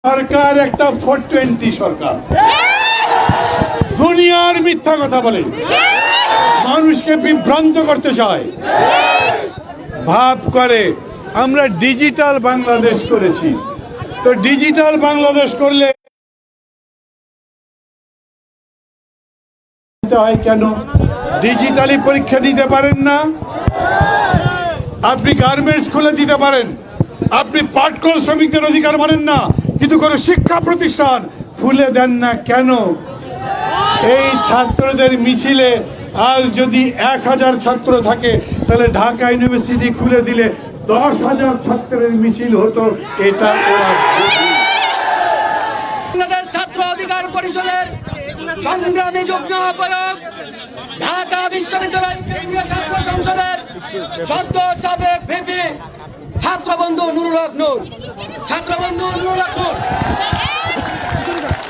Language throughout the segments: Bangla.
সরকার একটা 420 সরকার, দুনিয়ার মিথ্যা কথা বলে, মানুষকে বিভ্রান্ত করতে চায়। ভাব করে আমরা ডিজিটাল বাংলাদেশ করেছি, তো ডিজিটাল বাংলাদেশ করলে হয় কেন? ডিজিটালি পরীক্ষা দিতে পারেন না, আপনি গার্মেন্টস খুলে দিতে পারেন, আপনি পাটকল শ্রমিকদের অধিকার মানেন না, কিন্তু কোনো শিক্ষা প্রতিষ্ঠান খুলে দেন না কেন? এই ছাত্রদের মিছিলে আজ যদি 1000 ছাত্র থাকে, তাহলে ঢাকা ইউনিভার্সিটি খুলে দিলে 10,000 ছাত্রের মিছিল হতো। এটা বাংলাদেশ ছাত্র অধিকার পরিষদের সংগ্রামী যুগ্ম আহ্বায়ক, ঢাকা বিশ্ববিদ্যালয় কেন্দ্রীয় ছাত্র সংসদের সদ্য সাবেক ভিপি ছাত্রবন্ধু নুরুল হক নূর।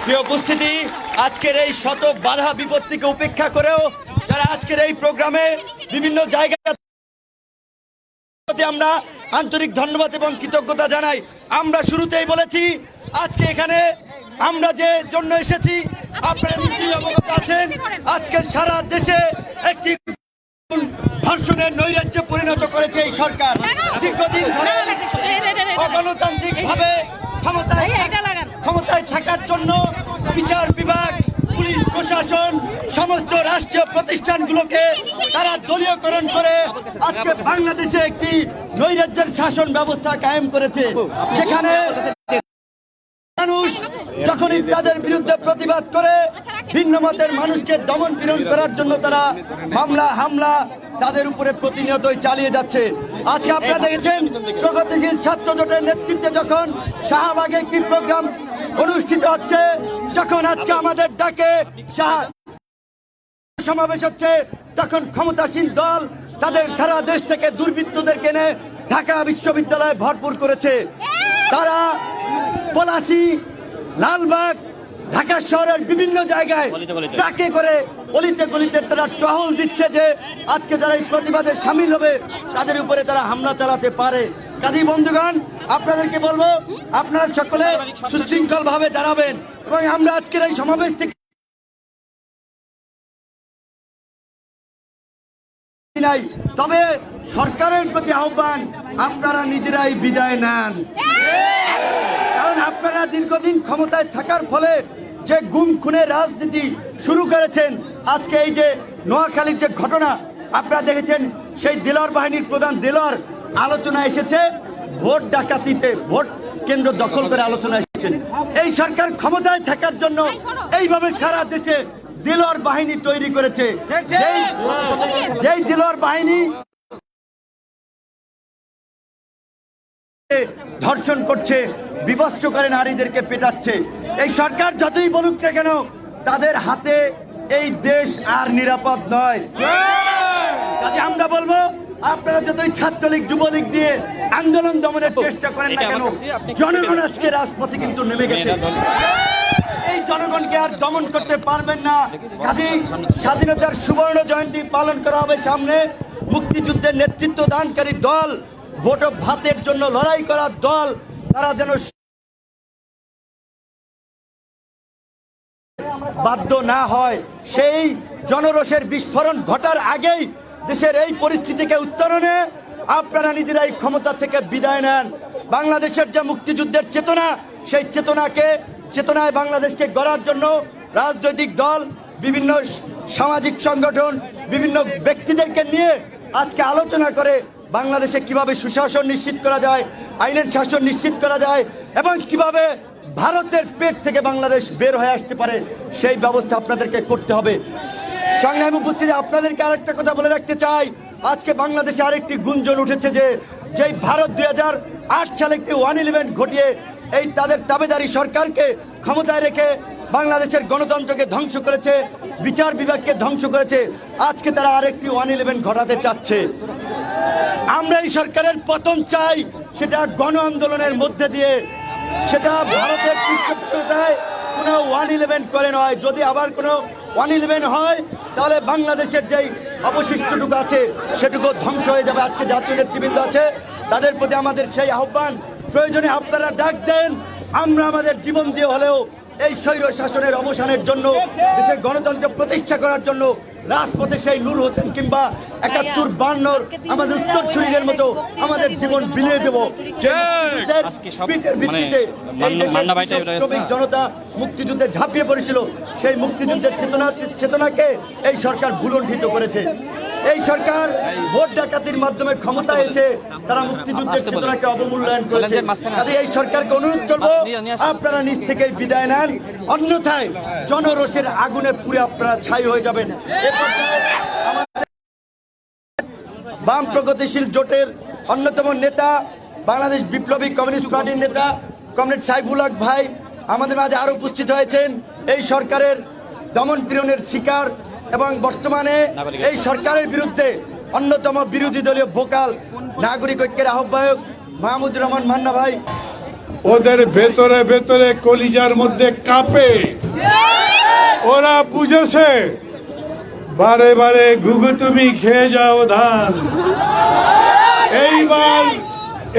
প্রিয় উপস্থিতি, আজকের এই শত বাধা বিপত্তিকে উপেক্ষা করেও যারা আজকের এই প্রোগ্রামে বিভিন্ন জায়গায়, আমরা আন্তরিক ধন্যবাদ এবং কৃতজ্ঞতা জানাই। আমরা শুরুতেই বলেছি আজকে এখানে আমরা যে জন্য এসেছি, আপনারা নিশ্চয়ই অবগত আছেন, আজকে সারা দেশে একটি ধর্ষণের নৈরাজ্যে পরিণত করেছে এই সরকার। দীর্ঘদিন ধরে অগণতান্ত্রিক ভাবে ক্ষমতায় থাকার জন্য বিচার বিভাগ, পুলিশ প্রশাসন, সমস্ত রাষ্ট্রীয় প্রতিষ্ঠানগুলোকে তারা দলীয়করণ করে আজকে বাংলাদেশে একটি নৈরাজ্যের শাসন ব্যবস্থা কায়েম করেছে, যেখানে মানুষ যখনই তাদের বিরুদ্ধে প্রতিবাদ করে ভিন্ন মতের মানুষকে দমন পীড়ন করার জন্য তারা মামলা হামলা তাদের উপরে প্রতিনিয়তই চালিয়ে যাচ্ছে। আজকে আপনারা দেখেছেন প্রগতিশীল ছাত্র জোটের নেতৃত্বে যখন শাহবাগে একটি প্রোগ্রাম অনুষ্ঠিত হচ্ছে, যখন আজকে আমাদের ডাকে সমাবেশ হচ্ছে, তখন ক্ষমতাসীন দল তাদের সারা দেশ থেকে দুর্বৃত্তদেরকে এনে ঢাকা বিশ্ববিদ্যালয়ে ভরপুর করেছে। তারা পলাশী, লালবাগ, ঢাকা শহরের বিভিন্ন জায়গায় ট্রাকে করে অলিতে গলিতে তারা টহল দিচ্ছে যে আজকে যারা এই প্রতিবাদে সামিল হবে তাদের উপরে তারা হামলা চালাতে পারে। কাজী বন্ধুগণ, আপনাদেরকে বলবো আপনারা সকলে সুশৃঙ্খল ভাবে দাঁড়াবেন এবং আমরা আজকের এই সমাবেশ থেকে নাই, তবে সরকারের প্রতি আহ্বান, আপনারা নিজেরাই বিদায় নেন। কারণ আপনারা দীর্ঘদিন ক্ষমতায় থাকার ফলে যে গুম খুনের রাজনীতি শুরু করেছেন, আজকে এই যে নোয়াখালীর যে ঘটনা আপনারা দেখেছেন, সেই দিলওয়ার বাহিনীর প্রধান দিলওয়ার আলোচনা এসেছে ভোট ডাকাতিতে, ভোট কেন্দ্র দখল করে আলোচনা এসেছেন। এই সরকার ক্ষমতায় থাকার জন্য এইভাবে সারা দেশে দিলওয়ার বাহিনী তৈরি করেছে, যেই দিলওয়ার বাহিনী ধর্ষণ করছে, বিভৎস করে নারীদেরকে পেটাচ্ছে। এই সরকার যতই বলুক না কেন, তাদের হাতে এই দেশ আর নিরাপদ নয়। কাজে আমরা বলবো আপনারা যতই ছাত্রলীগ যুবলীগ দিয়ে আন্দোলন দমনের চেষ্টা করেন না কেন, জনগণ আজকে রাজপথে কিন্তু নেমে গেছে। এই জনগণকে আর দমন করতে পারবেন না। কাজেই স্বাধীনতার সুবর্ণ জয়ন্তী পালন করা হবে সামনে, মুক্তিযুদ্ধের নেতৃত্ব দানকারী দল, ভোট ভাতের জন্য লড়াই করার দল, তারা যেন বাধ্য না হয়, সেই জনরোষের বিস্ফোরণ ঘটার আগেই দেশের এই পরিস্থিতিকে উত্তরণে আপনারা নিজেরাই ক্ষমতা থেকে বিদায় নেন। বাংলাদেশের যে মুক্তিযুদ্ধের চেতনা, সেই চেতনায় বাংলাদেশকে গড়ার জন্য রাজনৈতিক দল, বিভিন্ন সামাজিক সংগঠন, বিভিন্ন ব্যক্তিদেরকে নিয়ে আজকে আলোচনা করে বাংলাদেশে কিভাবে সুশাসন নিশ্চিত করা যায়, আইনের শাসন নিশ্চিত করা যায় এবং কিভাবে ভারতের পেট থেকে বাংলাদেশ বের হয়ে আসতে পারে, সেই ব্যবস্থা আপনাদেরকে করতে হবে। সংগ্রামী উপস্থিতি, আপনাদেরকে আরেকটা কথা বলে রাখতে চাই, আজকে বাংলাদেশে আরেকটি গুঞ্জন উঠেছে যে যেই ভারত 2008 সালে একটি 111 ঘটিয়ে এই তাদের তাবেদারি সরকারকে ক্ষমতায় রেখে বাংলাদেশের গণতন্ত্রকে ধ্বংস করেছে, বিচার বিভাগকে ধ্বংস করেছে, আজকে তারা আরেকটি 111 ঘটাতে চাচ্ছে। আমরা এই সরকারের পতন চাই, সেটা গণ আন্দোলনের মধ্যে দিয়ে, সেটা ভারতের পৃষ্ঠপোষকতায় কোনো 111 করে নয়। যদি আবার কোনো 111 হয়, তাহলে বাংলাদেশের যেই অবশিষ্টটুকু আছে সেটুকু ধ্বংস হয়ে যাবে। আজকে জাতীয় নেতৃবৃন্দ আছে, তাদের প্রতি আমাদের সেই আহ্বান, প্রয়োজনে আপনারা ডাক দেন, আমরা আমাদের জীবন দিয়ে হলেও এই স্বৈর শাসনের অবসানের জন্য, দেশে গণতন্ত্র প্রতিষ্ঠা করার জন্য রাজপথে সেই নূর হোসেন কিংবা ৭১-৫২ আমাদের উত্তরসূরিদের মতো আমাদের জীবন বিলিয়ে দেব। যে মুক্তিযুদ্ধের ভিত্তিতে এই দেশের শ্রমিক জনতা মুক্তিযুদ্ধে ঝাঁপিয়ে পড়েছিল, সেই মুক্তিযুদ্ধের চেতনাকে এই সরকার ভুলণ্ঠিত করেছে। এই সরকার ভোট ডাকাতির মাধ্যমে ক্ষমতা এসে তারা মুক্তিযুদ্ধের চেতনাকে অবমূল্যায়ন করেছে। কাজে এই সরকারকে অনুরোধ করবো, আপনারা নিজ থেকেই বিদায় নেন, অন্যথায় জনরোষের আগুনে পুড়ে আপনারা ছাই হয়ে যাবেন। বাম প্রগতিশীল জোটের অন্যতম নেতা, বাংলাদেশ বিপ্লবী কমিউনিস্ট পার্টির নেতা কমরেড সাইফুল হক ভাই আমাদের মাঝে আরো উপস্থিত হয়েছেন। এই সরকারের দমন পীড়নের শিকার এবং বর্তমানে এই সরকারের বিরুদ্ধে অন্যতম বিরোধী দলীয় ভোকাল নাগরিক ঐক্যের আহ্বায়ক মাহমুদুর রহমান মান্না ভাই। ওদের ভেতরে ভেতরে কলিজার মধ্যে কাঁপে, ওরা বুঝেছে বারে বারে ঘুঘু তুমি খেয়ে যাও ধান,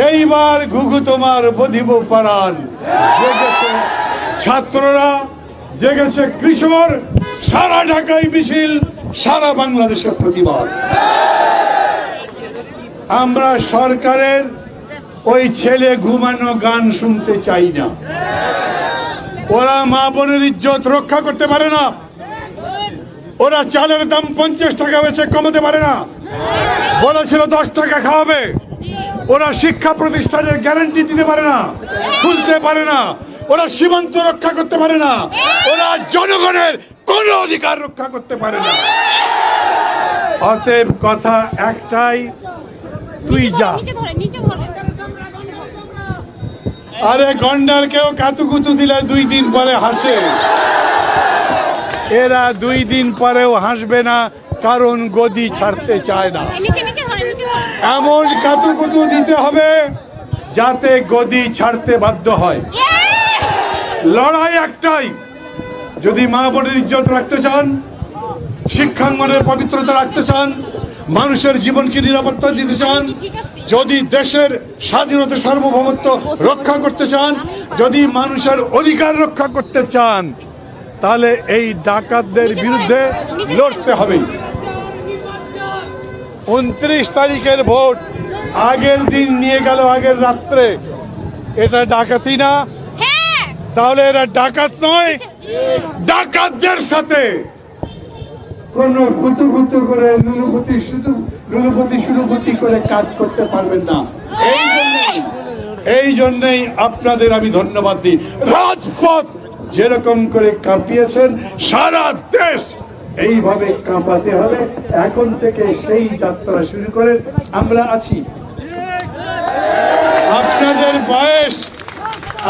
এইবার ঘুঘু তোমার বধিব পারান। জেগেছে ছাত্ররা, জেগেছে কৃষক, সারা ঢাকায় মিছিল, সারা বাংলাদেশের প্রতিবাদ। আমরা সরকারের ওই ছেলে ঘুমানো গান শুনতে চাই না। ওরা মা বোনের ইজ্জত রক্ষা করতে পারে না, ওরা চালের দাম 50 টাকা বেচে কমাতে পারে না, বলেছিল 10 টাকা খাওয়াবে। ওরা শিক্ষা প্রতিষ্ঠানের গ্যারান্টি দিতে পারে না, খুলতে পারে না, ওরা সীমান্ত রক্ষা করতে পারে না, ওরা জনগণের কোন অধিকার রক্ষা করতে পারে না। অতএব কথা একটাই, তুই যা। আরে গন্ডার কেউ কাতুকুতু দিলে 2 দিন পরে হাসে, এরা 2 দিন পরেও হাসবে না, কারণ গদি ছাড়তে চায় না। এমন কাতুকুতু দিতে হবে যাতে গদি ছাড়তে বাধ্য হয়। লড়াই একটাই, যদি মা বোনের ইজ্জত রাখতে চান, শিক্ষাঙ্গনের পবিত্রতা রাখতে চান, মানুষের জীবনকে নিরাপত্তা দিতে চান, যদি দেশের স্বাধীনতা সার্বভৌমত্ব রক্ষা করতে চান, যদি মানুষের অধিকার রক্ষা করতে চান, তাহলে এই ডাকাতদের বিরুদ্ধে লড়তে হবে। 29 তারিখের ভোট আগের দিন নিয়ে গেল, আগের রাত্রে, এটা ডাকাতি না? তাহলে এরা ডাকাত নয়? ডাকাতদের সাথে কোন কুতুকুতু করে লুলুপতি করে কাজ করতে পারবেন না। এই জন্যই আপনাদের আমি ধন্যবাদ দিই। রাজপথ যেরকম করে কাঁপিয়েছেন, সারা দেশ এইভাবে কাঁপাতে হবে। এখন থেকে সেই যাত্রা শুরু করেন, আমরা আছি।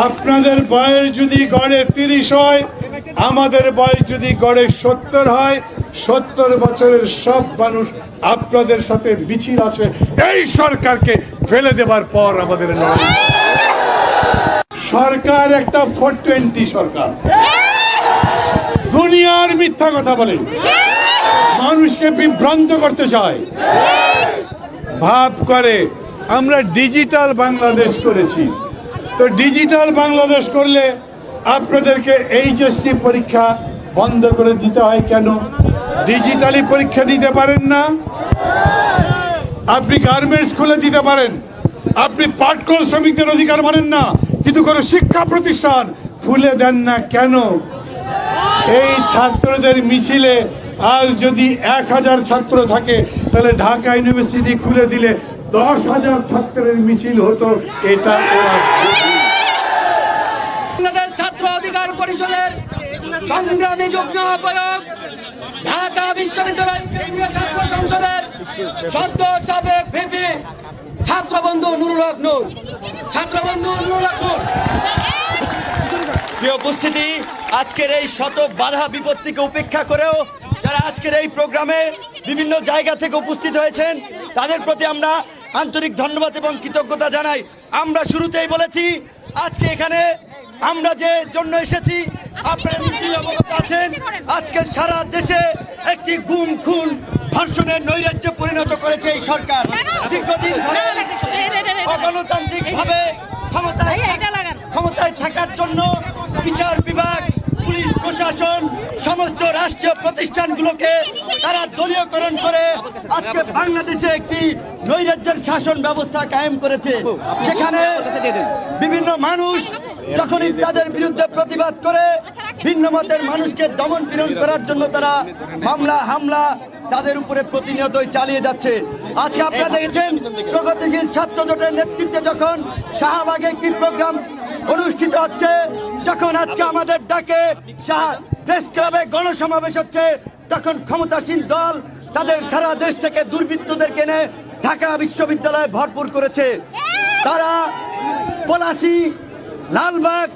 আপনাদের বয়স যদি গড়ে 30 হয়, আমাদের বয়স যদি গড়ে 70 হয়, 70 বছরের সব মানুষ আপনাদের সাথে মিছিল আছে এই সরকারকে ফেলে দেবার পর। আমাদের লড়াই, সরকার একটা 420 সরকার, দুনিয়ার মিথ্যা কথা বলে, মানুষকে বিভ্রান্ত করতে চায়, ভাব করে আমরা ডিজিটাল বাংলাদেশ করেছি। তো ডিজিটাল বাংলাদেশ করলে আপনাদেরকে এইচএসসি পরীক্ষা বন্ধ করে দিতে হয় কেন? ডিজিটালি পরীক্ষা দিতে পারেন না? আপনি গার্মেন্টস খুলে দিতে পারেন, আপনি পাটকল শ্রমিকদের অধিকার মানেন না, কিন্তু কোনো শিক্ষা প্রতিষ্ঠান খুলে দেন না কেন? এই ছাত্রদের মিছিলে আজ যদি 1000 ছাত্র থাকে, তাহলে ঢাকা ইউনিভার্সিটি খুলে দিলে 10,000 ছাত্রের মিছিল হতো। এটা বাংলাদেশ ছাত্র অধিকার পরিষদের সংগ্রামী যুগ্ম আহ্বায়ক, ঢাকা বিশ্ববিদ্যালয় কেন্দ্রীয় ছাত্র সংসদের সদ্য সাবেক ভিপি ছাত্রবন্ধু নুরুল হক নূর। প্রিয় উপস্থিতি, আজকের এই শত বাধা বিপত্তিকে উপেক্ষা করেও যারা আজকের এই প্রোগ্রামে বিভিন্ন জায়গা থেকে উপস্থিত হয়েছেন, তাদের প্রতি আমরা আন্তরিক ধন্যবাদ এবং কৃতজ্ঞতা জানাই। আমরা শুরুতেই বলেছি, আজকে এখানে আমরা যে জন্য এসেছি, আপনারা নিশ্চয়ই অবগত আছেন, আজকে সারা দেশে একটি গুম খুন ধর্ষণের নৈরাজ্যে পরিণত করেছে এই সরকার। দীর্ঘদিন ধরে অগণতান্ত্রিক ভাবে ক্ষমতায় ক্ষমতায় থাকার জন্য বিচার বিভাগ, পুলিশ প্রশাসন, সমস্ত রাষ্ট্রীয় প্রতিষ্ঠানগুলোকে তারা দলীয়করণ করে আজকে বাংলাদেশে একটি নৈরাজ্যের শাসন ব্যবস্থা কায়েম করেছে, যেখানে বিভিন্ন মানুষ যখনই তাদের বিরুদ্ধে প্রতিবাদ করে ভিন্ন মতের মানুষকে দমন পীড়ন করার জন্য তারা মামলা হামলা তাদের উপরে প্রতিনিয়তই চালিয়ে যাচ্ছে। আজকে আপনারা দেখেছেন প্রগতিশীল ছাত্র জোটের নেতৃত্বে যখন শাহবাগে একটি প্রোগ্রাম অনুষ্ঠিত হচ্ছে, যখন আজকে আমাদের ডাকে প্রেস ক্লাবে গণসমাবেশ হচ্ছে, তখন ক্ষমতাসীন দল তাদের সারা দেশ থেকে দুর্বৃত্তদের এনে ঢাকা বিশ্ববিদ্যালয়ে ভরপুর করেছে। তারা পলাশী, লালবাগ,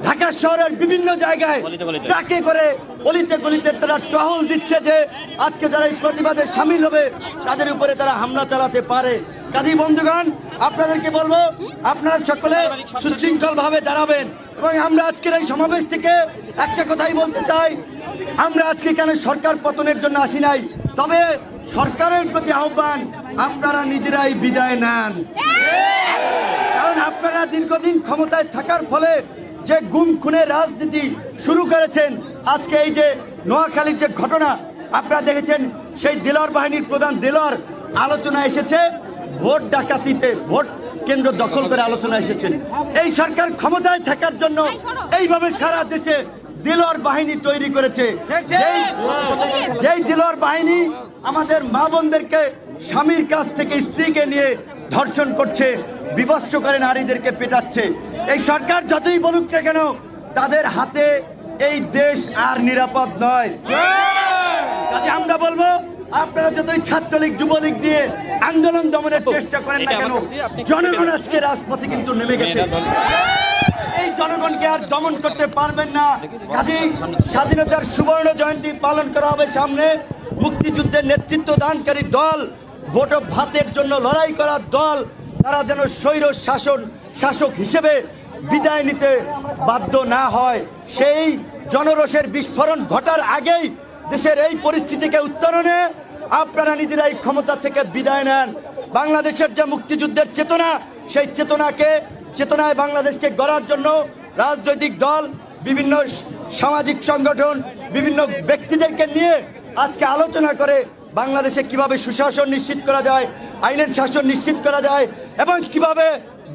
ঢাকা শহরের বিভিন্ন জায়গায় ট্রাকে করে অলিতে গলিতে তারা টহল দিচ্ছে যে আজকে যারা এই প্রতিবাদে সামিল হবে তাদের উপরে তারা হামলা চালাতে পারে। কাজী বন্ধুগণ, আপনাদেরকে বলবো আপনারা সকলে সুশৃঙ্খল ভাবে দাঁড়াবেন। এবং আমরা আজকের এই সমাবেশ থেকে একটা কথাই বলতে চাই, আমরা আজকে কেন সরকার পতনের জন্য আসি নাই, তবে সরকারের প্রতি আহ্বান আপনারা নিজেরাই বিদায় নেন। কারণ আপনারা দীর্ঘদিন ক্ষমতায় থাকার ফলে যে গুম খুনের রাজনীতি শুরু করেছেন, আজকে এই যে নোয়াখালীর যে ঘটনা আপনারা দেখেছেন, সেই দিলওয়ার বাহিনীর প্রধান দিলওয়ার আলোচনা এসেছে ভোট ডাকাতিতে, ভোট কেন্দ্র দখল করে আলোচনা এসেছেন। এই সরকার ক্ষমতায় থাকার জন্য এইভাবে সারা দেশে দিলওয়ার বাহিনী তৈরি করেছে, যেই দিলওয়ার বাহিনী আমাদের মা বোনদেরকে স্বামীর কাছ থেকে স্ত্রীকে নিয়ে ধর্ষণ করছে, বিভৎস করে নারীদেরকে পেটাচ্ছে। এই সরকার যতই বলুক না কেন, তাদের হাতে এই দেশ আর নিরাপদ নয়। কাজে আমরা বলবো আপনারা যতই ছাত্রলীগ যুবলীগ দিয়ে আন্দোলন দমনের চেষ্টা করেন না কেন, জনগণ আজকে রাজপথে কিন্তু নেমে গেছে। এই জনগণকে আর দমন করতে পারবেন না। কাজেই স্বাধীনতার সুবর্ণ জয়ন্তী পালন করা হবে সামনে, মুক্তিযুদ্ধের নেতৃত্ব দানকারী দল, ভোট ভাতের জন্য লড়াই করার দল, তারা যেন স্বৈর শাসক হিসেবে বিদায় নিতে বাধ্য না হয়। সেই জনরোষের বিস্ফোরণ ঘটার আগেই দেশের এই পরিস্থিতিকে উত্তরণে আপনারা নিজেরাই ক্ষমতা থেকে বিদায় নেন। বাংলাদেশের যে মুক্তিযুদ্ধের চেতনা, সেই চেতনায় বাংলাদেশকে গড়ার জন্য রাজনৈতিক দল, বিভিন্ন সামাজিক সংগঠন, বিভিন্ন ব্যক্তিদেরকে নিয়ে আজকে আলোচনা করে বাংলাদেশে কিভাবে সুশাসন নিশ্চিত করা যায়, আইনের শাসন নিশ্চিত করা যায় এবং কিভাবে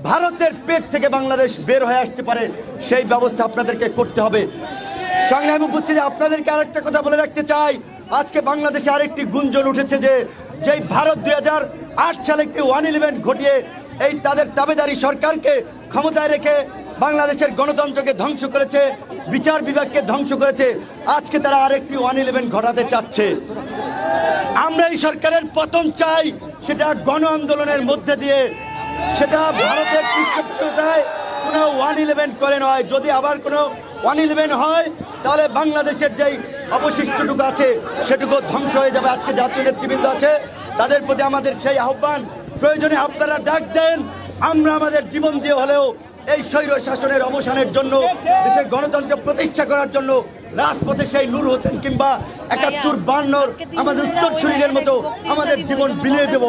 ভারতের পেট থেকে বাংলাদেশ বের হয়ে আসতে পারে, সেই ব্যবস্থা আপনাদেরকে করতে হবে। সংগ্রামী উপস্থিতি, আপনাদেরকে আরেকটা কথা বলে রাখতে চাই, আজকে বাংলাদেশে আরেকটি গুঞ্জন উঠেছে যে যেই ভারত 2008 সালে একটি 111 ঘটিয়ে এই তাদের তাবেদারি সরকারকে ক্ষমতায় রেখে বাংলাদেশের গণতন্ত্রকে ধ্বংস করেছে, বিচার বিভাগকে ধ্বংস করেছে, আজকে তারা আরেকটি 111 ঘটাতে চাচ্ছে। আমরা এই সরকারের পতন চাই, সেটা গণ আন্দোলনের মধ্যে দিয়ে, সেটা ভারতের পৃষ্ঠপোষকতায় কোনো 111 করে নয়। যদি আবার কোনো 111 হয় তাহলে বাংলাদেশের যেই অবশিষ্টটুকু আছে সেটুকু ধ্বংস হয়ে যাবে। আজকে জাতীয় নেতৃবৃন্দ আছে, তাদের প্রতি আমাদের সেই আহ্বান, প্রয়োজনে আপনারা ডাক দেন, আমরা আমাদের জীবন দিয়ে হলেও এই স্বৈর শাসনের অবসানের জন্য, দেশের গণতন্ত্র প্রতিষ্ঠা করার জন্য রাজপথে সেই নূর হোসেন কিংবা 71-52 আমাদের উত্তরসূরিদের মতো আমাদের জীবন বিলিয়ে দেব।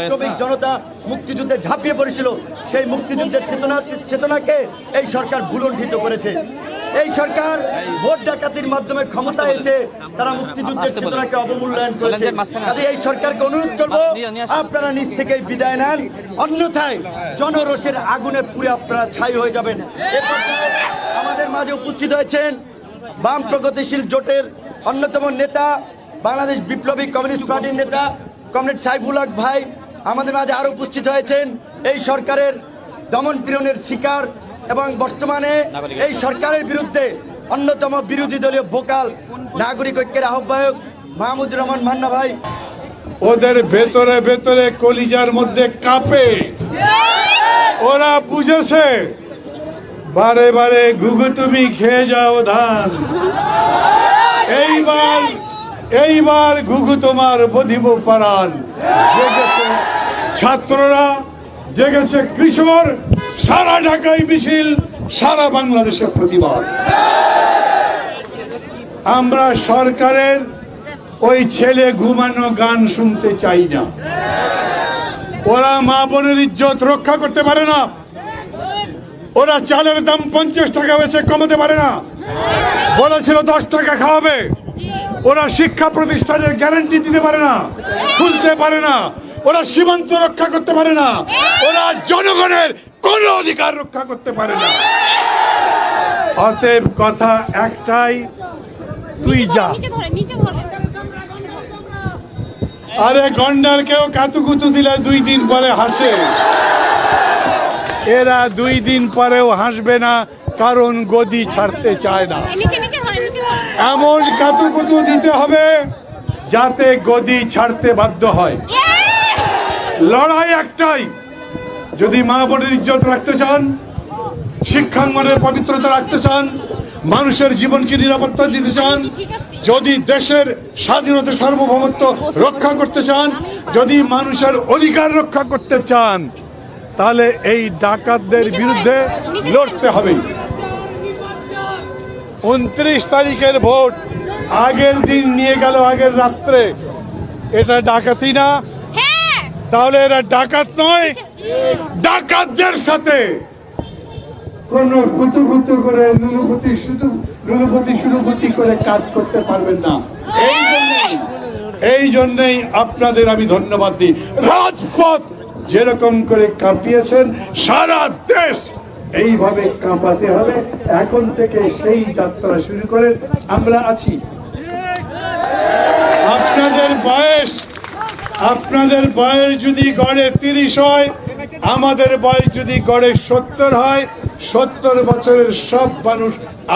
শ্রমিক জনতা মুক্তিযুদ্ধে ঝাঁপিয়ে পড়েছিল, সেই মুক্তিযুদ্ধের চেতনাকে এই সরকার ভুলণ্ঠিত করেছে। এই সরকার ভোট ডাকাতির মাধ্যমে ক্ষমতা এসে তারা মুক্তিযুদ্ধের চেতনাকে অবমূল্যায়ন করেছে। কাজে এই সরকারকে অনুরোধ করবো আপনারা নিজ থেকেই বিদায় নেন, অন্যথায় জনরোষের আগুনে পুড়ে আপনারা ছাই হয়ে যাবেন। আমাদের মাঝে উপস্থিত হয়েছেন বাম প্রগতিশীল জোটের অন্যতম নেতা, বাংলাদেশ বিপ্লবী কমিউনিস্ট পার্টির নেতা কমরেড সাইফুল হক ভাই। আমাদের মাঝে আরো উপস্থিত হয়েছেন এই সরকারের দমন পীড়নের শিকার এবং বর্তমানে এই সরকারের বিরুদ্ধে অন্যতম বিরোধী দলীয় ভোকাল নাগরিক ঐক্যের আহ্বায়ক মাহমুদুর রহমান মান্না ভাই। ওদের ভেতরে ভেতরে কলিজার মধ্যে কাঁপে, ওরা বুঝেছে বারে বারে ঘুঘু তুমি খেয়ে যাও ধান, এইবার ঘুঘু তোমার বধিব পারান। জেগেছে ছাত্ররা, জেগেছে কৃষক, সারা ঢাকায় মিছিল, সারা বাংলাদেশের প্রতিবাদ। আমরা সরকারের ওই ছেলে ঘুমানো গান শুনতে চাই না। ওরা মা বোনের ইজ্জত রক্ষা করতে পারে না, ওরা চালের দাম 50 টাকা বেচে কমাতে পারে না, বলেছিল 10 টাকা খাওয়াবে। ওরা শিক্ষা প্রতিষ্ঠানের গ্যারান্টি দিতে পারে না, খুলতে পারে না, ওরা সীমান্ত রক্ষা করতে পারে না, ওরা জনগণের কোন অধিকার রক্ষা করতে পারে না। অতএব কথা একটাই, তুই যা। আরে গন্ডার কেউ কাতুকুতু দিলে 2 দিন পরে হাসে, এরা 2 দিন পরেও হাসবে না, কারণ গদি ছাড়তে চায় না। এমন কাতুকুতু দিতে হবে যাতে গদি ছাড়তে বাধ্য হয়। লড়াই একটাই, যদি মা বোনের ইজ্জত রাখতে চান, শিক্ষাঙ্গনের পবিত্রতা রাখতে চান, মানুষের জীবনকে নিরাপত্তা দিতে চান, যদি দেশের স্বাধীনতা সার্বভৌমত্ব রক্ষা করতে চান, যদি মানুষের অধিকার রক্ষা করতে চান, তাহলে এই ডাকাতদের বিরুদ্ধে লড়তে হবে। 29 তারিখের ভোট আগের দিন নিয়ে গেল, আগের রাত্রে, এটা ডাকাতি না? তাহলে এরা ডাকাত নয়? ডাকাতদের সাথে কোন ফুতু করে লুলুপতি করে কাজ করতে পারবেন না। এই জন্যই আপনাদের আমি ধন্যবাদ দিই। রাজপথ যেরকম করে কাঁপিয়েছেন, সারা দেশ এইভাবে কাঁপাতে হবে। এখন থেকে সেই যাত্রা শুরু করে আমরা আছি। আপনাদের বয়স যদি গড়ে 30 হয়, আমাদের বয়স যদি গড়ে 70 হয়, 70 বছরের সব মানুষ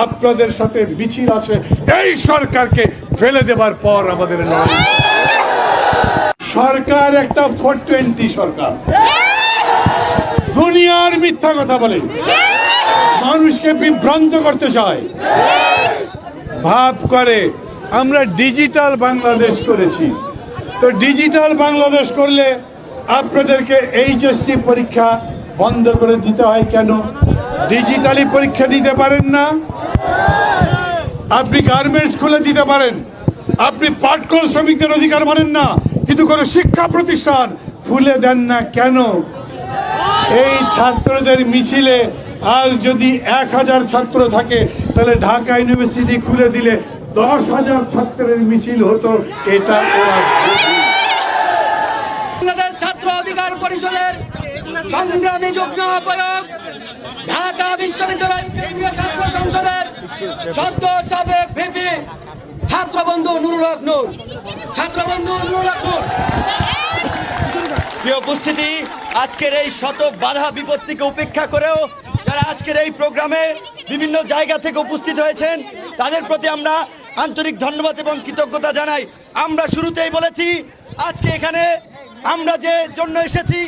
আপনাদের সাথে মিছিল আছে এই সরকারকে ফেলে দেবার পর। আমাদের লড়াই, সরকার একটা 420 সরকার, দুনিয়ার মিথ্যা কথা বলে, মানুষকে বিভ্রান্ত করতে চায়, ভাব করে আমরা ডিজিটাল বাংলাদেশ করেছি। তো ডিজিটাল বাংলাদেশ করলে আপনাদেরকে এইচএসসি পরীক্ষা বন্ধ করে দিতে হয় কেন? ডিজিটালি পরীক্ষা দিতে পারেন না? আপনি গার্মেন্টস খুলে দিতে পারেন, আপনি পাটকল শ্রমিকদের অধিকার মানেন না, কিন্তু কোনো শিক্ষা প্রতিষ্ঠান খুলে দেন না কেন? এই ছাত্রদের মিছিলে আজ যদি 1000 ছাত্র থাকে, তাহলে ঢাকা ইউনিভার্সিটি খুলে দিলে 10,000 ছাত্রের মিছিল হতো। এটা বাংলাদেশ ছাত্র অধিকার পরিষদের সংগ্রামী যুগ্ম আহ্বায়ক, ঢাকা বিশ্ববিদ্যালয় কেন্দ্রীয় ছাত্র সংসদের সদ্য সাবেক ভিপি ছাত্রবন্ধু নুরুল হক নূর। প্রিয় উপস্থিতি, আজকের এই শত বাধা বিপত্তিকে উপেক্ষা করেও যারা আজকের এই প্রোগ্রামে বিভিন্ন জায়গা থেকে উপস্থিত হয়েছেন, তাদের প্রতি আমরা আন্তরিক ধন্যবাদ এবং কৃতজ্ঞতা জানাই। আমরা শুরুতেই বলেছি, আজকে এখানে আমরা যে জন্য এসেছি,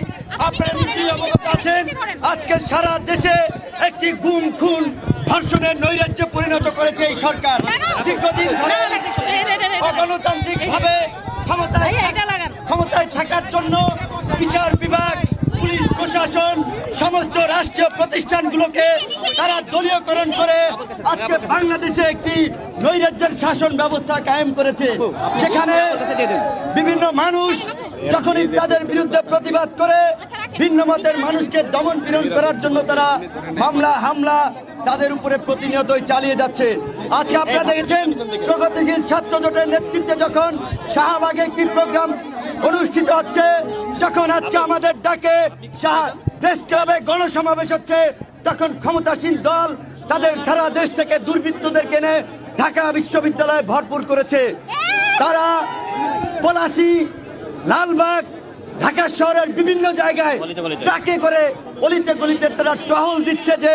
আপনারা নিশ্চয়ই অবগত আছেন, আজকে সারা দেশে একটি গুম খুন ধর্ষণের নৈরাজ্যে পরিণত করেছে এই সরকার। দীর্ঘদিন ধরে অগণতান্ত্রিক ভাবে ক্ষমতায় থাকার জন্য বিচার বিভাগ, পুলিশ প্রশাসন, সমস্ত রাষ্ট্রীয় প্রতিষ্ঠানগুলোকে তারা দলীয়করণ করে আজকে বাংলাদেশে একটি নৈরাজ্যের শাসন ব্যবস্থা কায়েম করেছে, যেখানে বিভিন্ন মানুষ যখনই তাদের বিরুদ্ধে প্রতিবাদ করে, ভিন্ন মতের মানুষকে দমন পীড়ন করার জন্য তারা মামলা হামলা তাদের উপরে প্রতিনিয়তই চালিয়ে যাচ্ছে। আজকে আপনারা দেখেছেন, প্রগতিশীল ছাত্র জোটের নেতৃত্বে যখন শাহবাগে একটি প্রোগ্রাম অনুষ্ঠিত হচ্ছে, যখন আজকে আমাদের ডাকে প্রেস ক্লাবে গণসমাবেশ হচ্ছে, তখন ক্ষমতাসীন দল তাদের সারা দেশ থেকে দুর্বৃত্তদেরকে এনে ঢাকা বিশ্ববিদ্যালয়ে ভরপুর করেছে। তারা পলাশী, লালবাগ, ঢাকা শহরের বিভিন্ন জায়গায় ট্রাকে করে অলিতে গলিতে তারা টহল দিচ্ছে যে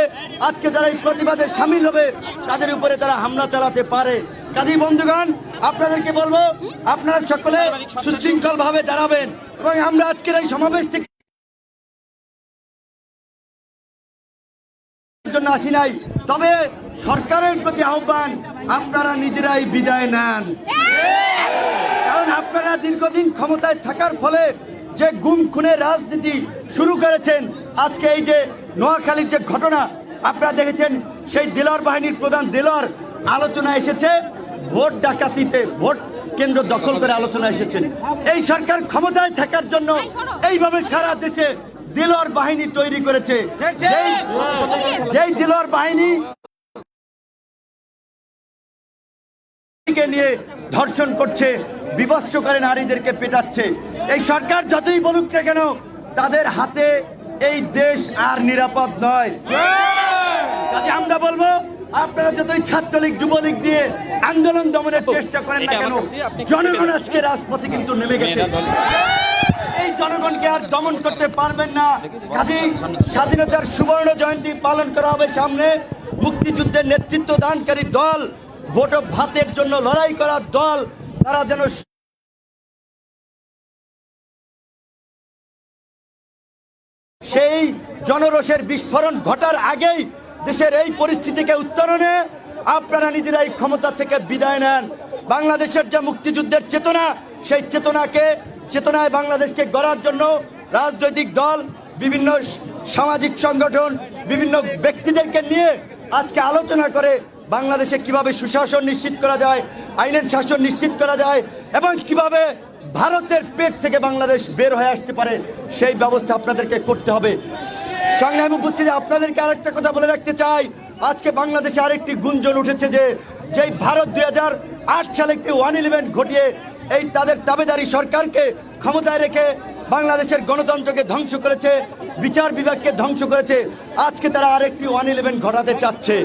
আজকে যারা এই প্রতিবাদে সামিল হবে তাদের উপরে তারা হামলা চালাতে পারে। কাজী বন্ধুগণ, আপনাদেরকে বলবো, আপনারা সকলে সুশৃঙ্খল ভাবে দাঁড়াবেন এবং আমরা আজকের এই সমাবেশ থেকে জন্য আসি নাই, তবে সরকারের প্রতি আহ্বান, আপনারা নিজেরাই বিদায় নেন। কারণ আপনারা দীর্ঘদিন ক্ষমতায় থাকার ফলে যে গুম খুনের রাজনীতি শুরু করেছেন, আজকে এই যে নোয়াখালীর যে ঘটনা আপনারা দেখেছেন, সেই দিলওয়ার বাহিনীর প্রধান দিলওয়ার আলোচনা এসেছে ভোট ডাকাতিতে, ভোট কেন্দ্র দখল করে আলোচনা এসেছেন। এই সরকার ক্ষমতায় থাকার জন্য এইভাবে সারা দেশে দিলওয়ার বাহিনী তৈরি করেছে। যেই দিলওয়ার বাহিনী নিয়ে ধর্ষণ করছে, বিভৎস করে নারীদেরকে পেটাচ্ছে। এই সরকার যতই বলুক না কেন, তাদের হাতে এই দেশ আর নিরাপদ নয়। কাজে আমরা বলবো, আপনারা যতই ছাত্রলীগ যুবলীগ দিয়ে আন্দোলন দমনের চেষ্টা করেন না কেন, জনগণ আজকে রাজপথে কিন্তু নেমে গেছে। এই জনগণকে আর দমন করতে পারবেন না। কাজেই স্বাধীনতার সুবর্ণ জয়ন্তী পালন করা হবে সামনে। মুক্তিযুদ্ধের নেতৃত্ব দানকারী দল, ভোট ভাতের জন্য লড়াই করার দল, তারা যেন সেই জনরোষের বিস্ফোরণ ঘটার আগেই দেশের এই পরিস্থিতিকে উত্তরণে আপনারা নিজেরাই ক্ষমতা থেকে বিদায় নেন। বাংলাদেশের যে মুক্তিযুদ্ধের চেতনা, সেই চেতনায় বাংলাদেশকে গড়ার জন্য রাজনৈতিক দল, বিভিন্ন সামাজিক সংগঠন, বিভিন্ন ব্যক্তিদেরকে নিয়ে আজকে আলোচনা করে বাংলাদেশে কিভাবে সুশাসন নিশ্চিত করা যায়, আইনের শাসন নিশ্চিত করা যায় এবং কিভাবে ভারতের পেট থেকে বাংলাদেশ বের হয়ে আসতে পারে, সেই ব্যবস্থা আপনাদেরকে করতে হবে। সংগ্রামী উপস্থিতি, আপনাদেরকে আরেকটা কথা বলে রাখতে চাই। আজকে বাংলাদেশে আরেকটি গুঞ্জন উঠেছে যে যেই ভারত 2008 সালে একটি 111 ঘটিয়ে এই তাদের তাবেদারি সরকারকে ক্ষমতায় রেখে বাংলাদেশের গণতন্ত্রকে ধ্বংস করেছে, বিচার বিভাগকে ধ্বংস করেছে, আজকে তারা আরেকটি 111 ঘটাতে চাচ্ছে।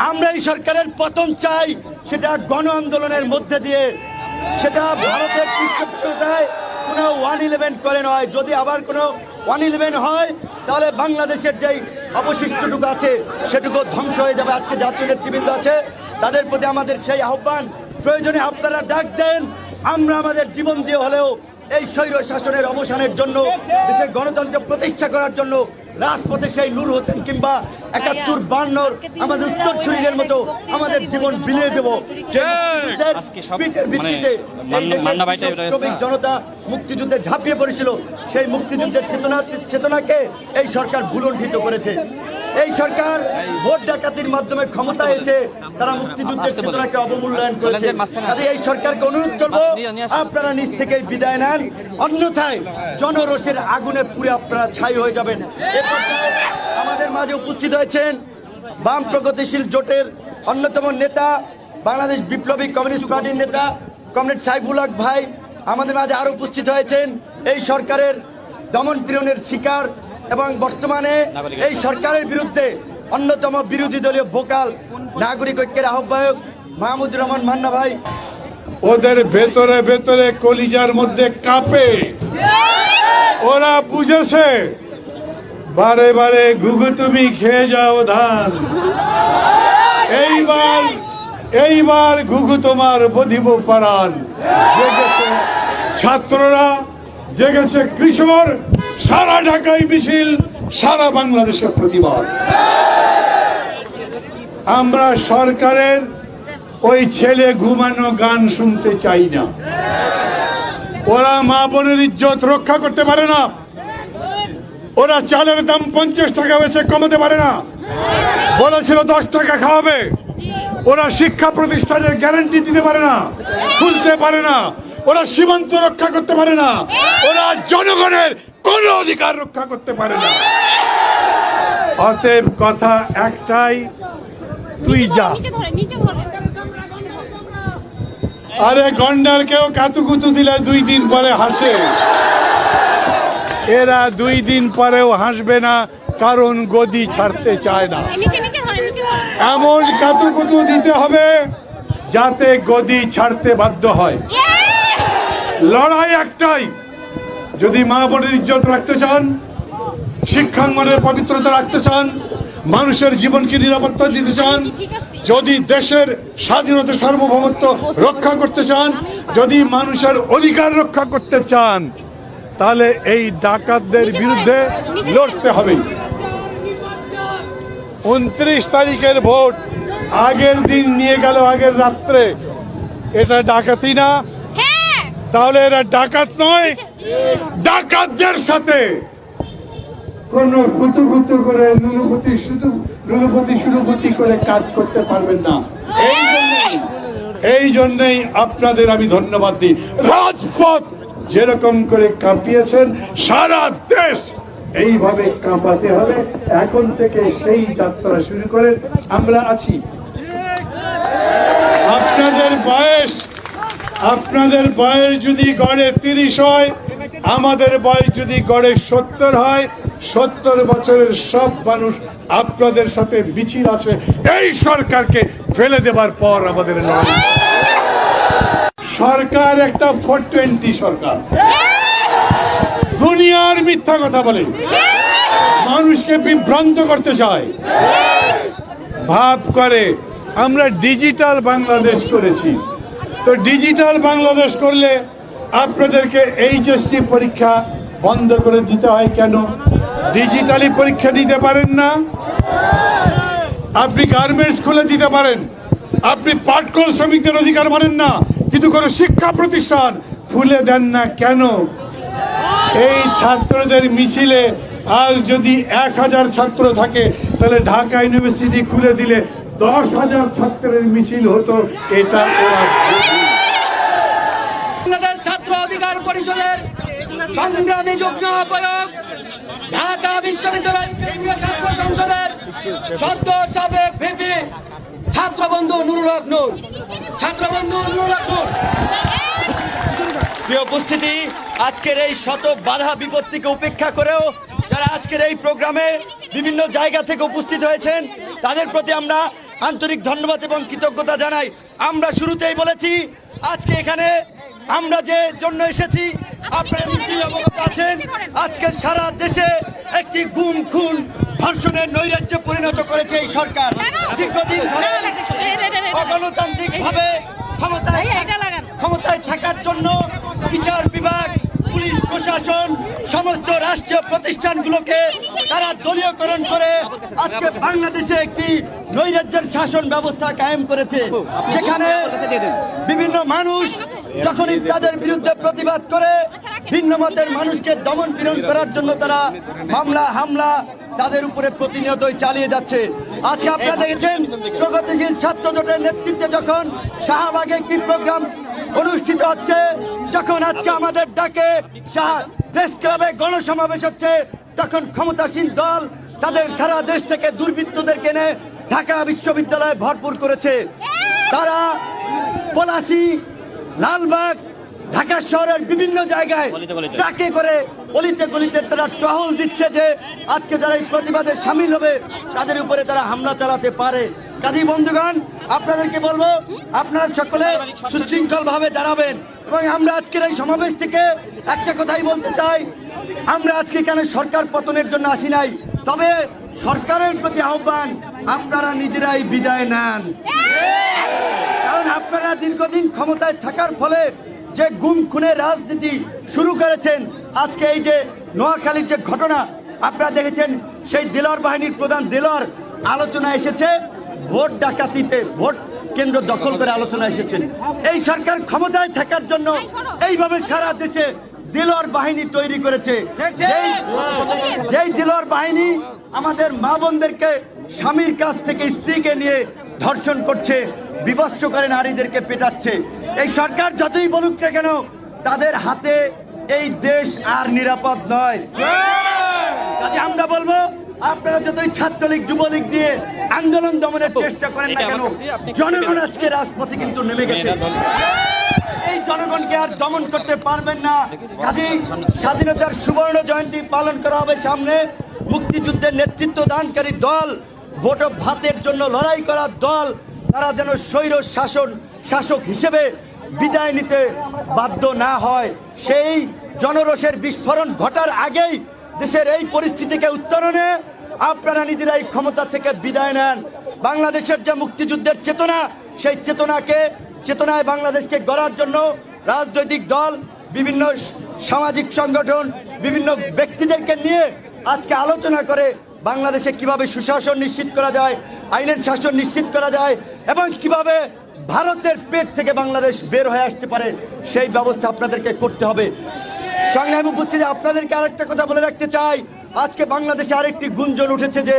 আমরা এই সরকারের পতন চাই, সেটা গণ আন্দোলনের মধ্যে দিয়ে, সেটা ভারতের পৃষ্ঠপোষকতায় কোনো 111 করে নয়। যদি আবার কোনো 111 হয়, তাহলে বাংলাদেশের যেই অবশিষ্টটুকু আছে সেটুকু ধ্বংস হয়ে যাবে। আজকে জাতীয় নেতৃবৃন্দ আছে, তাদের প্রতি আমাদের সেই আহ্বান, প্রয়োজনে আপনারা ডাক দেন, আমরা আমাদের জীবন দিয়ে হলেও এই স্বৈর শাসনের অবসানের জন্য, দেশের গণতন্ত্র প্রতিষ্ঠা করার জন্য রাজপথে সেই নূর হোসেন কিংবা 71-52 আমাদের উত্তরসূরিদের মতো আমাদের জীবন বিলিয়ে দেব। শ্রমিক জনতা মুক্তিযুদ্ধে ঝাঁপিয়ে পড়েছিল, সেই মুক্তিযুদ্ধের চেতনাকে এই সরকার ভুলুণ্ঠিত করেছে। এই সরকার ভোট ডাকাতির মাধ্যমে ক্ষমতায় এসে তারা মুক্তিযুদ্ধের চেতনাকে অবমূল্যায়ন করেছে। কাজে এই সরকারকে অনুরোধ করবো, আপনারা নিজ থেকেই বিদায় নেন, অন্যথায় জনরোষের আগুনে পুড়ে আপনারা ছাই হয়ে যাবেন। এ পর্যায়ে আমাদের মাঝে উপস্থিত হয়েছেন বাম প্রগতিশীল জোটের অন্যতম নেতা, বাংলাদেশ বিপ্লবী কমিউনিস্ট পার্টির নেতা কমরেড সাইফুল হক ভাই। আমাদের মাঝে আরো উপস্থিত হয়েছেন এই সরকারের দমন পীড়নের শিকার এবং বর্তমানে এই সরকারের বিরুদ্ধে অন্যতম বিরোধী দলীয় ভোকাল নাগরিক ঐক্যের আহ্বায়ক মাহমুদুর রহমান মান্না ভাই। ওদের ভেতরে ভেতরে কলিজার মধ্যে কাঁপে, ওরা বুঝেছে বারে বারে ঘুঘু তুমি খেয়ে যাও ধান, এইবার ঘুঘু তোমার বধিব পারান। জেগেছে ছাত্ররা, জেগেছে কৃষক, সারা ঢাকায় মিছিল, সারা বাংলাদেশে প্রতিবাদ। আমরা সরকারের ওই ছেলে ঘুমানো গান শুনতে চাই না। ওরা মা বোনের ইজ্জত রক্ষা করতে পারে না, ওরা চালের দাম 50 টাকা বেচে কমাতে পারে না, বলেছিল 10 টাকা খাওয়াবে। ওরা শিক্ষা প্রতিষ্ঠানের গ্যারান্টি দিতে পারে না, খুলতে পারে না, ওরা সীমান্ত রক্ষা করতে পারে না, ওরা জনগণের কোন অধিকার রক্ষা করতে পারে না। অতএব কথা একটাই, তুই যা। আরে গন্ডার কেউ কাতুকুতু দিলে 2 দিন পরে হাসে, এরা 2 দিন পরেও হাসবে না, কারণ গদি ছাড়তে চায় না। এমন কাতুকুতু দিতে হবে যাতে গদি ছাড়তে বাধ্য হয়। লড়াই একটাই, যদি মা বোনের ইজ্জত রাখতে চান, শিক্ষাঙ্গনের পবিত্রতা রাখতে চান, মানুষের জীবনকে নিরাপত্তা দিতে চান, যদি দেশের স্বাধীনতা সার্বভৌমত্ব রক্ষা করতে চান, যদি মানুষের অধিকার রক্ষা করতে চান, তাহলে এই ডাকাতদের বিরুদ্ধে লড়তে হবে। 29 তারিখের ভোট আগের দিন নিয়ে গেল, আগের রাত্রে, এটা ডাকাতি না? তাহলে এরা ডাকাত নয়? ডাকাতদের সাথে কোন ফুতু করে নুলুপতি সুলুপতি করে কাজ করতে পারবেন না। এই জন্য এই জন্যই আপনাদের আমি ধন্যবাদ দিই। রাজপথ যেরকম করে কাঁপিয়েছেন, সারা দেশ এইভাবে কাঁপাতে হবে। এখন থেকে সেই যাত্রা শুরু করেন। আমরা আছি। আপনাদের বয়স যদি গড়ে 30 হয়, আমাদের বয়স যদি গড়ে 70 হয়, 70 বছরের সব মানুষ আপনাদের সাথে মিছিল আছে এই সরকারকে ফেলে দেবার পর আমাদের লড়াই। সরকার একটা 420 সরকার, দুনিয়ার মিথ্যা কথা বলে, মানুষকে বিভ্রান্ত করতে চায়, ভাব করে আমরা ডিজিটাল বাংলাদেশ করেছি। তো ডিজিটাল বাংলাদেশ করলে আপনাদেরকে এইচএসসি পরীক্ষা বন্ধ করে দিতে হয় কেন? ডিজিটালি পরীক্ষা দিতে পারেন না? আপনি গার্মেন্টস খুলে দিতে পারেন, আপনি পাটকল শ্রমিকদের অধিকার মানেন না, কিন্তু কোনো শিক্ষা প্রতিষ্ঠান খুলে দেন না কেন? এই ছাত্রদের মিছিলে আজ যদি 1000 ছাত্র থাকে, তাহলে ঢাকা ইউনিভার্সিটি খুলে দিলে 10,000 ছাত্রের মিছিল হতো। এটা ওরা বাংলাদেশ ছাত্র অধিকার পরিষদের সংগ্রামী যুগ্ম আহ্বায়ক, ঢাকা বিশ্ববিদ্যালয় কেন্দ্রীয় ছাত্র সংসদের সদ্য সাবেক ভিপি ছাত্রবন্ধু নুরুল হক নূর। প্রিয় উপস্থিতি, আজকের এই শত বাধা বিপত্তিকে উপেক্ষা করেও যারা আজকের এই প্রোগ্রামে বিভিন্ন জায়গা থেকে উপস্থিত হয়েছেন, তাদের প্রতি আমরা আন্তরিক ধন্যবাদ এবং কৃতজ্ঞতা জানাই। আমরা শুরুতেই বলেছি, আজকে এখানে আমরা যে জন্য এসেছি, আপনারা নিশ্চয়ই অবগত আছেন, আজকে সারা দেশে একটি গুম খুন ধর্ষণের নৈরাজ্যে পরিণত করেছে এই সরকার। দীর্ঘদিন ধরে অগণতান্ত্রিক ভাবে ক্ষমতায় থাকার জন্য বিচার বিভাগ, পুলিশ প্রশাসন, সমস্ত রাষ্ট্রীয় প্রতিষ্ঠানগুলোকে তারা দলীয়করণ করে আজকে বাংলাদেশে একটি নৈরাজ্যের শাসন ব্যবস্থা কায়েম করেছে, যেখানে বিভিন্ন মানুষ যখনই তাদের বিরুদ্ধে প্রতিবাদ করে, ভিন্ন মতের মানুষকে দমন পীড়ন করার জন্য তারা মামলা হামলা তাদের উপরে প্রতিনিয়তই চালিয়ে যাচ্ছে। আজকে আপনারা দেখেছেন, প্রগতিশীল ছাত্র জোটের নেতৃত্বে যখন শাহবাগে একটি প্রোগ্রাম অনুষ্ঠিত হচ্ছে, যখন আজকে আমাদের ডাকে প্রেস ক্লাবে গণসমাবেশ হচ্ছে, তখন ক্ষমতাসীন দল তাদের সারা দেশ থেকে দুর্বৃত্তদেরকে এনে ঢাকা বিশ্ববিদ্যালয়ে ভরপুর করেছে। তারা পলাশী, লালবাগ, ঢাকা শহরের বিভিন্ন জায়গায় ট্রাকে করে অলিতে গলিতে তারা টহল দিচ্ছে যে আজকে যারা এই প্রতিবাদে সামিল হবে তাদের উপরে তারা হামলা চালাতে পারে। কাজী বন্ধুগণ, আপনাদেরকে বলবো, আপনারা সকলে সুশৃঙ্খল ভাবে দাঁড়াবেন। এবং আমরা আজকের এই সমাবেশ থেকে একটা কথাই বলতে চাই, আমরা আজকে কেন সরকার পতনের জন্য আসি নাই, তবে সরকারের প্রতি আহ্বান, আপনারা নিজেরাই বিদায় নেন। কারণ আপনারা দীর্ঘদিন ক্ষমতায় থাকার ফলে যে গুম খুনের রাজনীতি শুরু করেছেন, আজকে এই যে নোয়াখালীর যে ঘটনা আপনারা দেখেছেন, সেই দিলওয়ার বাহিনীর প্রধান দিলওয়ার আলোচনা এসেছে ভোট ডাকাতিতে, ভোট কেন্দ্র দখল করে আলোচনা এসেছেন। এই সরকার ক্ষমতায় থাকার জন্য এইভাবে সারা দেশে দিলওয়ার বাহিনী তৈরি করেছে, যেই দিলওয়ার বাহিনী আমাদের মা বোনদেরকে স্বামীর কাছ থেকে স্ত্রীকে নিয়ে ধর্ষণ করছে, বিভৎস করে নারীদেরকে পেটাচ্ছে। এই সরকার যতই বলুক না কেন, তাদের হাতে এই দেশ আর নিরাপদ নয়। কাজে আমরা বলবো, আপনারা যতই ছাত্রলীগ যুবলীগ দিয়ে আন্দোলন দমনের চেষ্টা করেন না কেন, জনগণ আজকে রাজপথে কিন্তু নেমে গেছে। এই জনগণকে আর দমন করতে পারবেন না। কাজেই স্বাধীনতার সুবর্ণ জয়ন্তী পালন করা হবে সামনে, মুক্তিযুদ্ধের নেতৃত্ব দানকারী দল, ভোট ভাতের জন্য লড়াই করার দল, তারা যেন স্বৈর শাসক হিসেবে বিদায় নিতে বাধ্য না হয়, সেই জনরোষের বিস্ফোরণ ঘটার আগেই দেশের এই পরিস্থিতিকে উত্তরণে আপনারা নিজেরাই ক্ষমতা থেকে বিদায় নেন। বাংলাদেশের যে মুক্তিযুদ্ধের চেতনা, সেই চেতনায় বাংলাদেশকে গড়ার জন্য রাজনৈতিক দল, বিভিন্ন সামাজিক সংগঠন, বিভিন্ন ব্যক্তিদেরকে নিয়ে আজকে আলোচনা করে বাংলাদেশে কিভাবে সুশাসন নিশ্চিত করা যায়, আইনের শাসন নিশ্চিত করা যায় এবং কিভাবে ভারতের পেট থেকে বাংলাদেশ বের হয়ে আসতে পারে, সেই ব্যবস্থা আপনাদেরকে করতে হবে। সংগ্রামী উপস্থিতি, আপনাদেরকে আরেকটা কথা বলে রাখতে চাই, আজকে বাংলাদেশে আরেকটি গুঞ্জন উঠেছে যে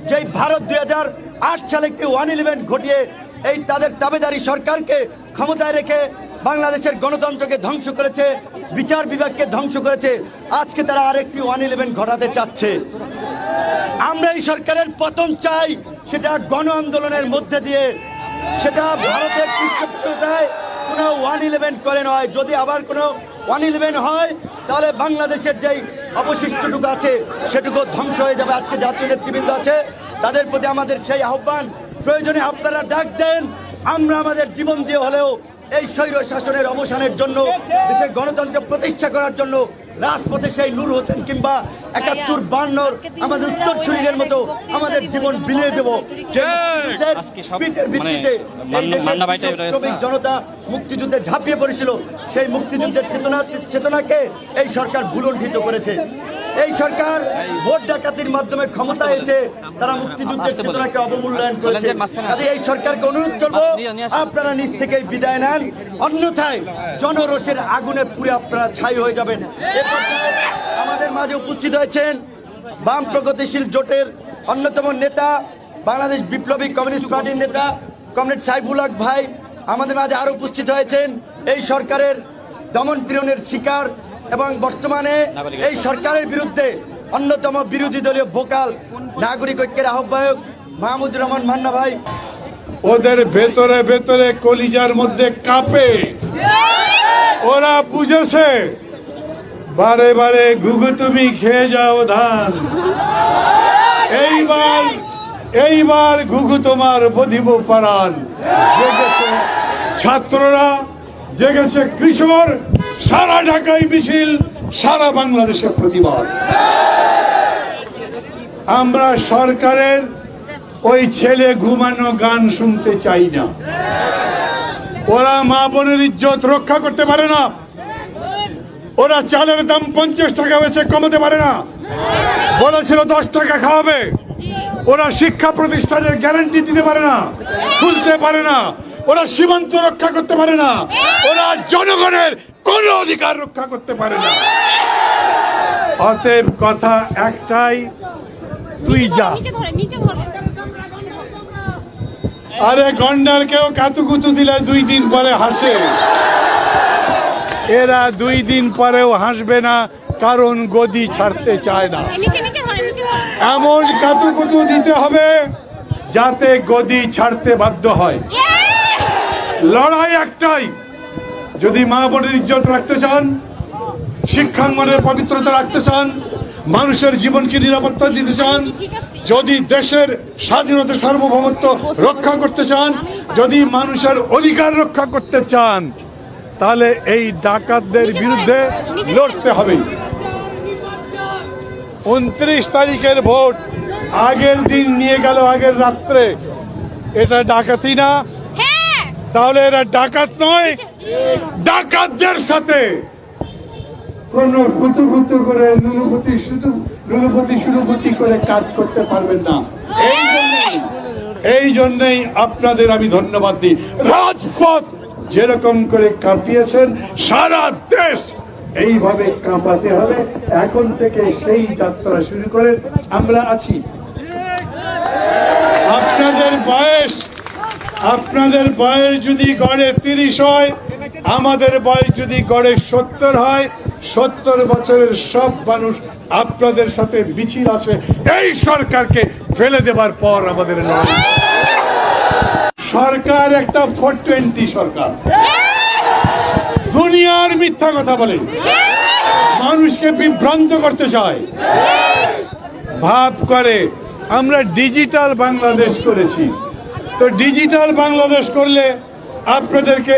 যেই ভারত 2008 সালে একটি 111 ঘটিয়ে এই তাদের তাবেদারি সরকারকে ক্ষমতায় রেখে বাংলাদেশের গণতন্ত্রকে ধ্বংস করেছে, বিচার বিভাগকে ধ্বংস করেছে। আজকে তারা আরেকটি 111 ঘটাতে চাচ্ছে। আমরা এই সরকারের পতন চাই, সেটা গণ আন্দোলনের মধ্যে দিয়ে, সেটা ভারতের পৃষ্ঠপোষকতায় কোনো 111 করে নয়। যদি আবার কোনো 111 হয় তাহলে বাংলাদেশের যেই অবশিষ্টটুকু আছে সেটুকু ধ্বংস হয়ে যাবে। আজকে জাতীয় নেতৃবৃন্দ আছে, তাদের প্রতি আমাদের সেই আহ্বান, প্রয়োজনে আপনারা ডাক দেন, আমরা আমাদের জীবন দিয়ে হলেও এই স্বৈর শাসনের অবসানের জন্য, দেশে গণতন্ত্র প্রতিষ্ঠা করার জন্য রাজপথে সেই নূর হোসেন কিংবা 71-52 আমাদের উত্তরসূরিদের মতো আমাদের জীবন বিলিয়ে দেব। পিঠের ভিত্তিতে এই দেশের শ্রমিক জনতা মুক্তিযুদ্ধে ঝাঁপিয়ে পড়েছিল, সেই মুক্তিযুদ্ধের চেতনাকে এই সরকার ভুলণ্ঠিত করেছে। এই সরকার ভোট ডাকাতির মাধ্যমে ক্ষমতায় এসে তারা মুক্তিযুদ্ধের চেতনাকে অবমূল্যায়ন করেছে। কাজে এই সরকারকে অনুরোধ করবো, আপনারা নিজ থেকেই বিদায় নেন, অন্যথায় জনরোষের আগুনে পুড়ে আপনারা ছাই হয়ে যাবেন। এ পর্যায়ে আমাদের মাঝে উপস্থিত হয়েছেন বাম প্রগতিশীল জোটের অন্যতম নেতা, বাংলাদেশ বিপ্লবী কমিউনিস্ট পার্টির নেতা কমরেড সাইফুল হক ভাই। আমাদের মাঝে আরো উপস্থিত হয়েছেন এই সরকারের দমন পীড়নের শিকার এবং বর্তমানে এই সরকারের বিরুদ্ধে অন্যতম বিরোধী দলীয় ভোকাল নাগরিক ঐক্যের আহ্বায়ক মাহমুদুর রহমান মান্না ভাই। ওদের ভেতরে ভেতরে কলিজার মধ্যে কাঁপে, ওরা বুঝেছে বারে বারে ঘুঘু তুমি খেয়ে যাও ধান, এইবার ঘুঘু তোমার বধিব পারান। জেগেছে ছাত্ররা, জেগেছে কৃষক, সারা ঢাকায় মিছিল, সারা বাংলাদেশে প্রতিবাদ। আমরা সরকারের ওই ছেলে ঘুমানো গান শুনতে চাই না। ওরা মা বোনের ইজ্জত রক্ষা করতে পারে না, ওরা চালের দাম 50 টাকা বেচে কমাতে পারে না, বলেছিল 10 টাকা খাওয়াবে। ওরা শিক্ষা প্রতিষ্ঠানের গ্যারান্টি দিতে পারে না, খুলতে পারে না, ওরা সীমান্ত রক্ষা করতে পারে না, ওরা জনগণের কোন অধিকার রক্ষা করতে পারে না। অতএব কথা একটাই, তুই যা। আরে গন্ডার কেউ কাতুকুতু দিলে 2 দিন পরে হাসে, এরা 2 দিন পরেও হাসবে না, কারণ গদি ছাড়তে চায় না। এমন কাতুকুতু দিতে হবে যাতে গদি ছাড়তে বাধ্য হয়। লড়াই একটাই, যদি মা বোনের ইজ্জত রাখতে চান, শিক্ষাঙ্গনের পবিত্রতা রাখতে চান, মানুষের জীবনকে নিরাপত্তা দিতে চান, যদি দেশের স্বাধীনতা সার্বভৌমত্ব রক্ষা করতে চান, যদি মানুষের অধিকার রক্ষা করতে চান, তাহলে এই ডাকাতদের বিরুদ্ধে লড়তে হবে। 29 তারিখের ভোট আগের দিন নিয়ে গেল, আগের রাত্রে, এটা ডাকাতি না? তাহলে এরা ডাকাত নয়? ডাকাতদের সাথে কোন ফুতু করে লুলুপতি করে কাজ করতে পারবেন না। এই জন্যই আপনাদের আমি ধন্যবাদ দিই। রাজপথ যেরকম করে কাঁপিয়েছেন, সারা দেশ এইভাবে কাঁপাতে হবে। এখন থেকে সেই যাত্রা শুরু করেন, আমরা আছি। আপনাদের বয়স যদি গড়ে 30 হয়, আমাদের বয়স যদি গড়ে 70 হয়, 70 বছরের সব মানুষ আপনাদের সাথে মিছিল আছে এই সরকারকে ফেলে দেবার পর। আমাদের সরকার একটা 420 সরকার, দুনিয়ার মিথ্যা কথা বলে, মানুষকে বিভ্রান্ত করতে চায়, ভাব করে আমরা ডিজিটাল বাংলাদেশ করেছি। তো ডিজিটাল বাংলাদেশ করলে আপনাদেরকে